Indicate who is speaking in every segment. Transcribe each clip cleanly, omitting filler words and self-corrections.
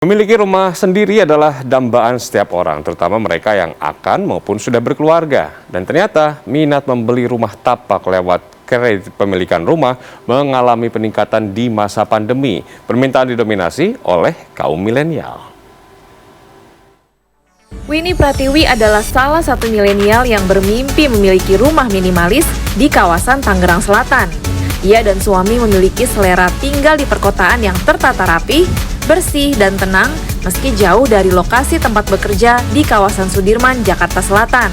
Speaker 1: Memiliki rumah sendiri adalah dambaan setiap orang, terutama mereka yang akan maupun sudah berkeluarga. Dan ternyata minat membeli rumah tapak lewat kredit pemilikan rumah mengalami peningkatan di masa pandemi. Permintaan didominasi oleh kaum milenial.
Speaker 2: Winnie Pratiwi adalah salah satu milenial yang bermimpi memiliki rumah minimalis di kawasan Tangerang Selatan. Ia dan suami memiliki selera tinggal di perkotaan yang tertata rapi, bersih dan tenang meski jauh dari lokasi tempat bekerja di kawasan Sudirman, Jakarta Selatan.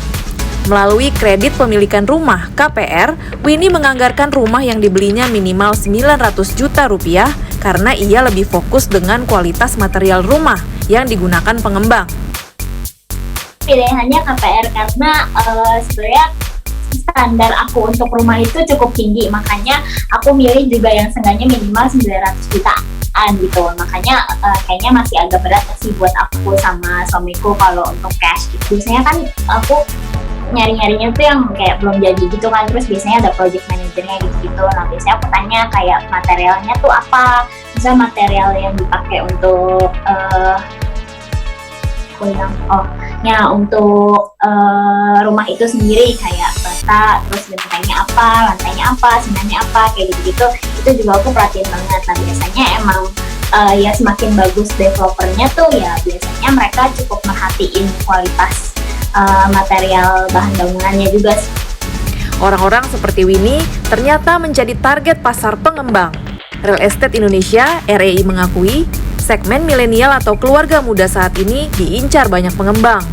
Speaker 2: Melalui kredit pemilikan rumah KPR, Winnie menganggarkan rumah yang dibelinya minimal 900 juta rupiah karena ia lebih fokus dengan kualitas material rumah yang digunakan pengembang.
Speaker 3: Pilihannya KPR karena sebenarnya standar aku untuk rumah itu cukup tinggi, makanya aku milih juga yang seenggaknya minimal 900 jutaan gitu. Makanya kayaknya masih agak berat sih buat aku sama suamiku kalau untuk cash gitu. Biasanya kan aku nyari-nyarinya tuh yang kayak belum jadi gitu kan, terus biasanya ada project manajernya gitu-gitu. Nah biasanya aku tanya kayak materialnya tuh apa, misalnya material yang dipakai untuk untuk rumah itu sendiri kayak bata, terus lantainya apa, semennya apa, kayak gitu-gitu. Itu juga aku perhatiin banget. Nah biasanya emang ya semakin bagus developernya tuh ya biasanya mereka cukup merhatiin kualitas material bahan bangunannya juga.
Speaker 2: Orang-orang seperti Winnie ternyata menjadi target pasar pengembang. Real Estate Indonesia (REI) mengakui segmen milenial atau keluarga muda saat ini diincar banyak pengembang.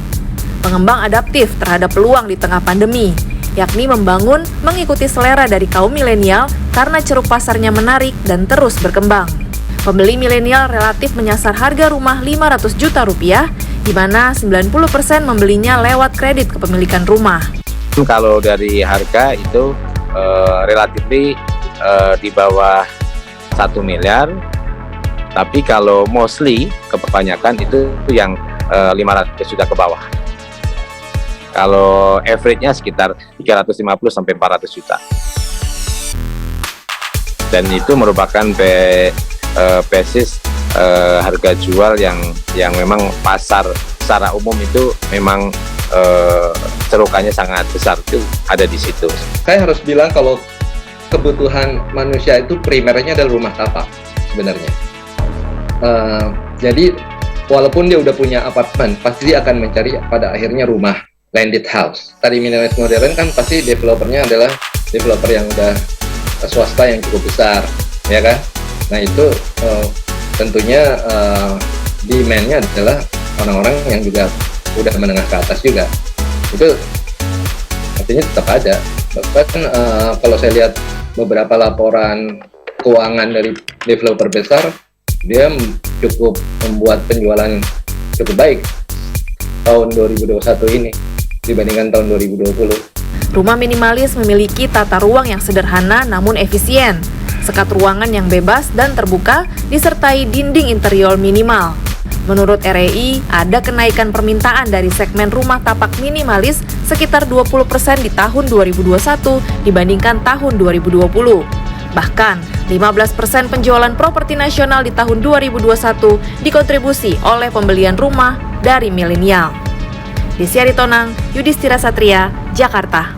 Speaker 2: Pengembang adaptif terhadap peluang di tengah pandemi, yakni membangun mengikuti selera dari kaum milenial karena ceruk pasarnya menarik dan terus berkembang. Pembeli milenial relatif menyasar harga rumah 500 juta rupiah, di mana 90% membelinya lewat kredit kepemilikan rumah.
Speaker 4: Kalau dari harga itu relatif di bawah 1 miliar, tapi kalau mostly kebanyakan itu yang 500 juta ke bawah. Kalau average-nya sekitar 350 sampai 400 juta. Dan itu merupakan basis harga jual yang memang pasar secara umum itu memang cerukannya sangat besar, itu ada di situ.
Speaker 5: Saya harus bilang kalau kebutuhan manusia itu primernya adalah rumah tapak sebenarnya. Jadi walaupun dia udah punya apartemen, pasti dia akan mencari pada akhirnya rumah, landed house. Tadi minimalis modern kan pasti developernya adalah developer yang udah swasta yang cukup besar, ya kan? Nah itu tentunya demand-nya adalah orang-orang yang juga udah menengah ke atas juga. Itu artinya tetap ada. Bahkan kalau saya lihat beberapa laporan keuangan dari developer besar, dia cukup membuat penjualan cukup baik tahun 2021 ini dibandingkan tahun 2020.
Speaker 2: Rumah minimalis memiliki tata ruang yang sederhana namun efisien, sekat ruangan yang bebas dan terbuka, disertai dinding interior minimal. Menurut REI, ada kenaikan permintaan dari segmen rumah tapak minimalis sekitar 20% di tahun 2021 dibandingkan tahun 2020. Bahkan, 15% penjualan properti nasional di tahun 2021 dikontribusi oleh pembelian rumah dari milenial. Desy Aritonang, Yudhistira Satria, Jakarta.